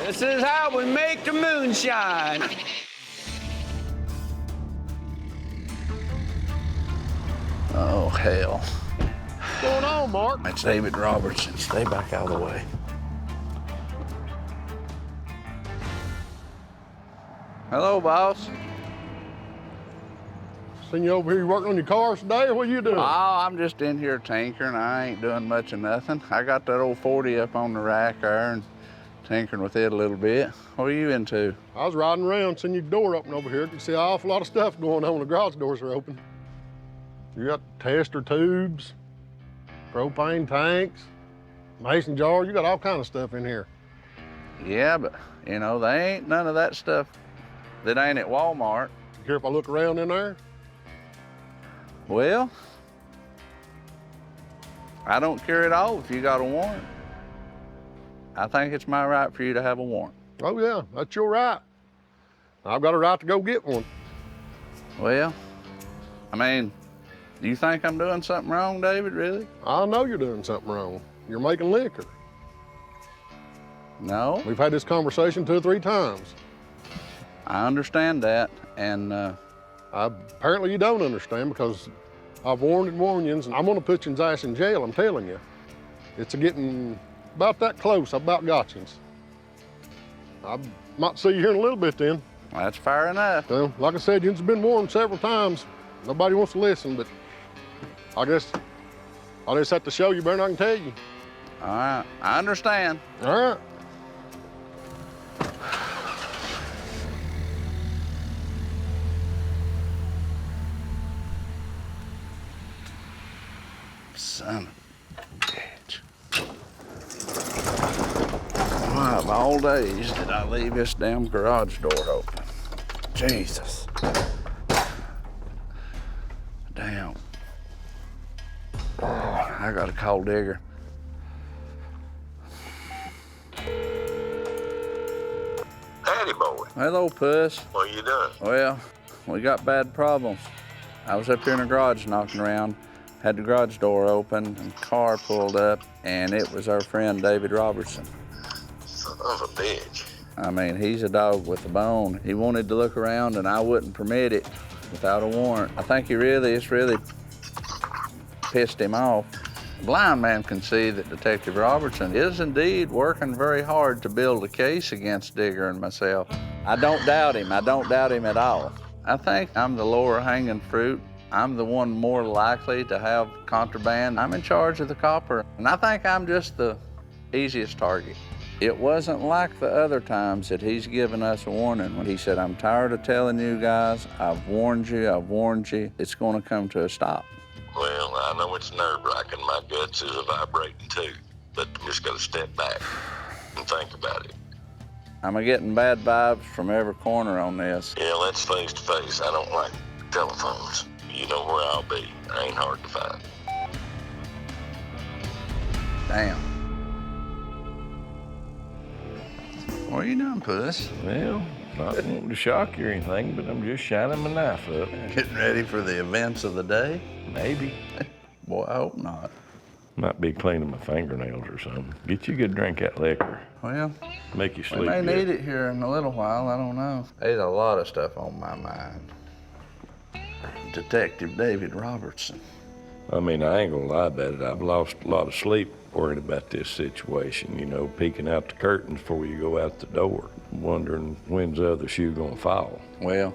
This is how we make the moonshine. Oh, hell. What's going on, Mark? It's David Robertson. Stay back out of the way. Hello, boss. Seen you over here working on your cars today, or what are you doing? Oh, I'm just in here tinkering. I ain't doing much of nothing. I got that old 40 up on the rack there and tinkering with it a little bit. What are you into? I was riding around, seeing your door open over here. You can see an awful lot of stuff going on when the garage doors are open. You got tester tubes, propane tanks, mason jars. You got all kind of stuff in here. Yeah, but, you know, there ain't none of that stuff that ain't at Walmart. You care if I look around in there? Well, I don't care at all if you got a warrant. I think it's my right for you to have a warrant. Oh, yeah, that's your right. I've got a right to go get one. Well, I mean, do you think I'm doing something wrong, David, really? I know you're doing something wrong. You're making liquor. No. We've had this conversation 2 or 3 times. I understand that, and Apparently you don't understand, because I've warned you, and I'm gonna put your ass in jail, I'm telling you. It's getting about that close. I about got you. I might see you here in a little bit then. that's fair enough. Well, like I said, you've been warned several times. Nobody wants to listen, but I guess I'll just have to show you better than I can tell you. All right, I understand. All right. Son of a bitch. Why of all days did I leave this damn garage door open? Jesus. Damn. I gotta call Digger. Howdy, boy. Hello, Puss. What you doing? Well, we got bad problems. I was up here in the garage knocking around, had the garage door open, and a car pulled up, and it was our friend David Robertson. Son of a bitch. I mean, he's a dog with a bone. He wanted to look around, and I wouldn't permit it without a warrant. I think it's really pissed him off. The blind man can see that Detective Robertson is indeed working very hard to build a case against Digger and myself. I don't doubt him. I don't doubt him at all. I think I'm the lower hanging fruit. I'm the one more likely to have contraband. I'm in charge of the copper, and I think I'm just the easiest target. It wasn't like the other times that he's given us a warning when he said, I'm tired of telling you guys, I've warned you, it's gonna come to a stop. Well, I know it's nerve-wracking. My guts is vibrating too, but I'm just gotta step back and think about it. I'm getting bad vibes from every corner on this. Yeah, let's face to face. I don't like telephones. You know where I'll be. I ain't hard to find. Damn. What are you doing, Puss? Well, not wanting to shock you or anything, but I'm just shining my knife up. Getting ready for the events of the day? Maybe. Boy, I hope not. Might be cleaning my fingernails or something. Get you a good drink of that liquor. Well, Make you sleep we may good. need it here in a little while, I don't know. There's a lot of stuff on my mind. Detective David Robertson. I mean, I ain't gonna lie about it. I've lost a lot of sleep worrying about this situation, you know, peeking out the curtains before you go out the door, wondering when's the other shoe gonna fall. Well,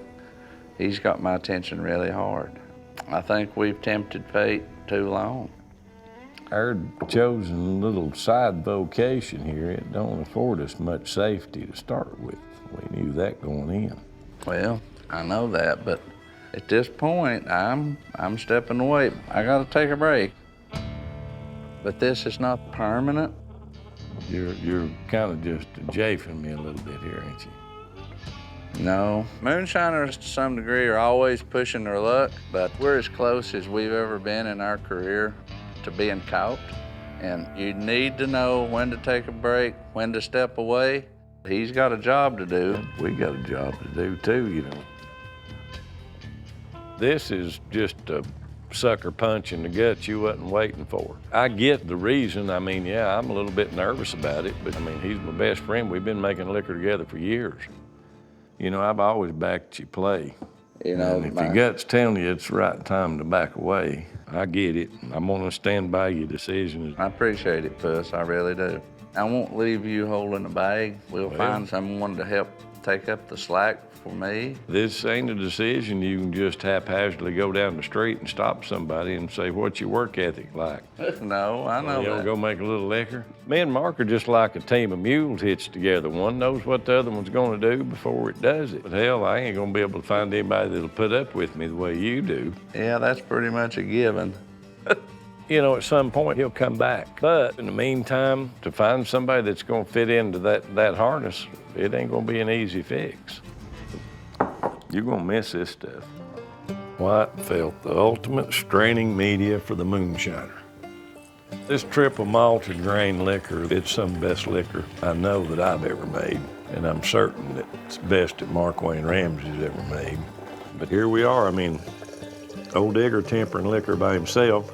he's got my attention really hard. I think we've tempted fate too long. Our chosen little side vocation here, it don't afford us much safety to start with. We knew that going in. Well, I know that, but at this point, I'm stepping away. I gotta take a break. But this is not permanent. You're kind of just jafing me a little bit here, ain't you? No. Moonshiners, to some degree, are always pushing their luck, but we're as close as we've ever been in our career to being caught. And you need to know when to take a break, when to step away. He's got a job to do. We got a job to do too, you know. This is just a sucker punch in the gut you wasn't waiting for. I get the reason. I mean, yeah, I'm a little bit nervous about it, but I mean, he's my best friend. We've been making liquor together for years. You know, I've always backed you play. You know, and if your gut's telling you it's the right time to back away, I get it. I'm gonna stand by your decision. I appreciate it, Puss, I really do. I won't leave you holding the bag. We'll find someone to help take up the slack for me. This ain't a decision you can just haphazardly go down the street and stop somebody and say, what's your work ethic like? No, I know You don't that. go make a little liquor. Me and Mark are just like a team of mules hitched together. One knows what the other one's gonna do before it does it. But hell, I ain't gonna be able to find anybody that'll put up with me the way you do. Yeah, that's pretty much a given. You know, at some point he'll come back. But in the meantime, to find somebody that's gonna fit into that harness, it ain't gonna be an easy fix. You're gonna miss this stuff. White felt the ultimate straining media for the Moonshiner. This triple malted grain liquor, it's some of the best liquor I know that I've ever made. And I'm certain that it's best that Mark Wayne Ramsey's ever made. But here we are, I mean, old Digger tempering liquor by himself.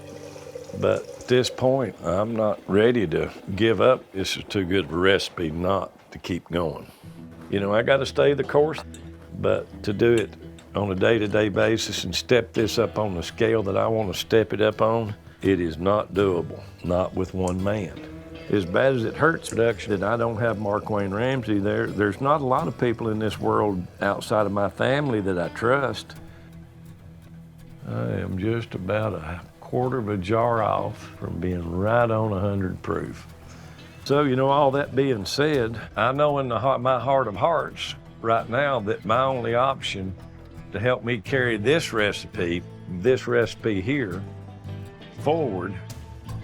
But at this point, I'm not ready to give up. This is too good of a recipe not to keep going. You know, I gotta stay the course, but to do it on a day-to-day basis and step this up on the scale that I wanna step it up on, it is not doable, not with one man. As bad as it hurts production that I don't have Mark Wayne Ramsey there, there's not a lot of people in this world outside of my family that I trust. I am just about a quarter of a jar off from being right on 100 proof. So, you know, all that being said, I know in my heart of hearts right now that my only option to help me carry this recipe here, forward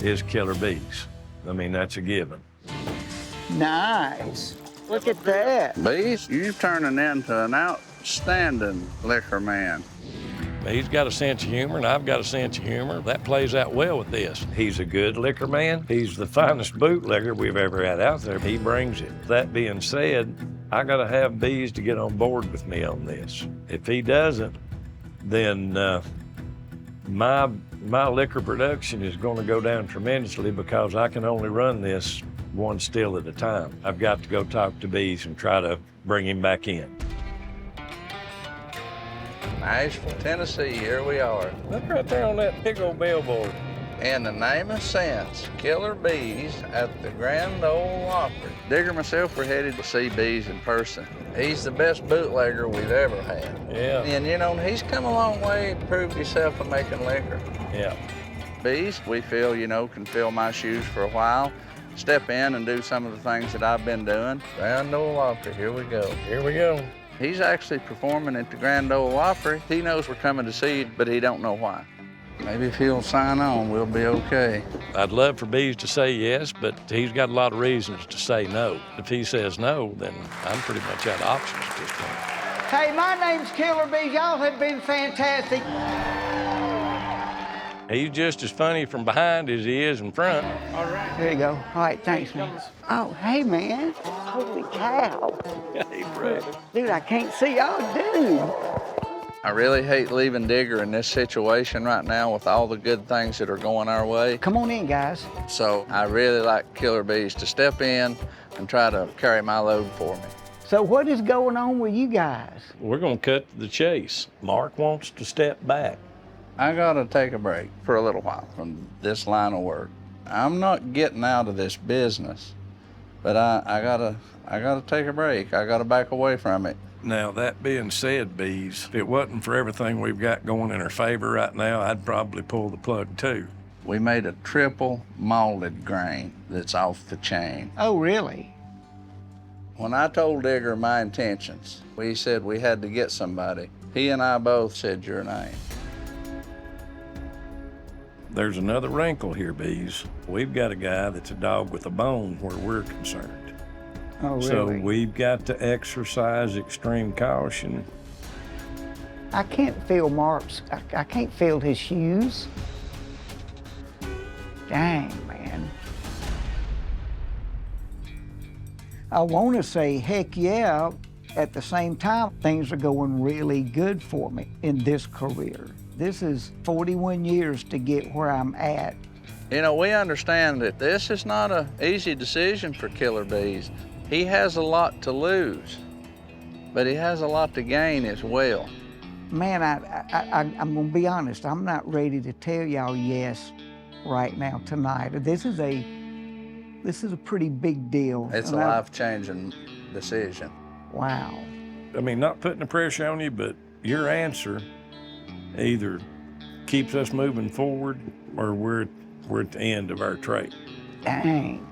is Killer Beaz. I mean, that's a given. Nice. Look at that. Beaz, you're turning into an outstanding liquor man. He's got a sense of humor, and I've got a sense of humor. That plays out well with this. He's a good liquor man. He's the finest bootlegger we've ever had out there. He brings it. That being said, I gotta have Beaz to get on board with me on this. If he doesn't, then my liquor production is gonna go down tremendously because I can only run this one still at a time. I've got to go talk to Beaz and try to bring him back in. Nashville, Tennessee, here we are. Look right there on that big old billboard. In the name of sense, Killer Beaz at the Grand Ole Opry. Digger and myself were headed to see Beaz in person. He's the best bootlegger we've ever had. Yeah. And you know, he's come a long way, proved himself in making liquor. Yeah. Beaz, we feel, you know, can fill my shoes for a while, step in and do some of the things that I've been doing. Grand Ole Opry, here we go. Here we go. He's actually performing at the Grand Ole Opry. He knows we're coming to see you, but he don't know why. Maybe if he'll sign on, we'll be okay. I'd love for Beaz to say yes, but he's got a lot of reasons to say no. If he says no, then I'm pretty much out of options at this point. Hey, my name's Killer Beaz. Y'all have been fantastic. He's just as funny from behind as he is in front. All right. There you go. All right, thanks, man. Oh, hey, man. Holy cow. Hey, brother. Dude, I can't see. Oh, dude. I really hate leaving Digger in this situation right now with all the good things that are going our way. Come on in, guys. So I really like Killer Beaz to step in and try to carry my load for me. So what is going on with you guys? We're gonna cut to the chase. Mark wants to step back. I gotta take a break for a little while from this line of work. I'm not getting out of this business, but I gotta take a break. I gotta back away from it. Now, that being said, Beaz, if it wasn't for everything we've got going in our favor right now, I'd probably pull the plug too. We made a triple malted grain that's off the chain. Oh, really? When I told Digger my intentions, we said we had to get somebody. He and I both said your name. There's another wrinkle here, Beaz. We've got a guy that's a dog with a bone where we're concerned. Oh, really? So we've got to exercise extreme caution. I can't feel Mark's, I can't feel his shoes. Dang, man. I want to say, heck yeah, at the same time, things are going really good for me in this career. This is 41 years to get where I'm at. You know, we understand that this is not an easy decision for Killer Beaz. He has a lot to lose, but he has a lot to gain as well. Man, I'm gonna be honest, I'm not ready to tell y'all yes right now, tonight. This is a pretty big deal. It's a life-changing decision. Wow. I mean, not putting the pressure on you, but your answer either keeps us moving forward or we're at the end of our trait. Dang.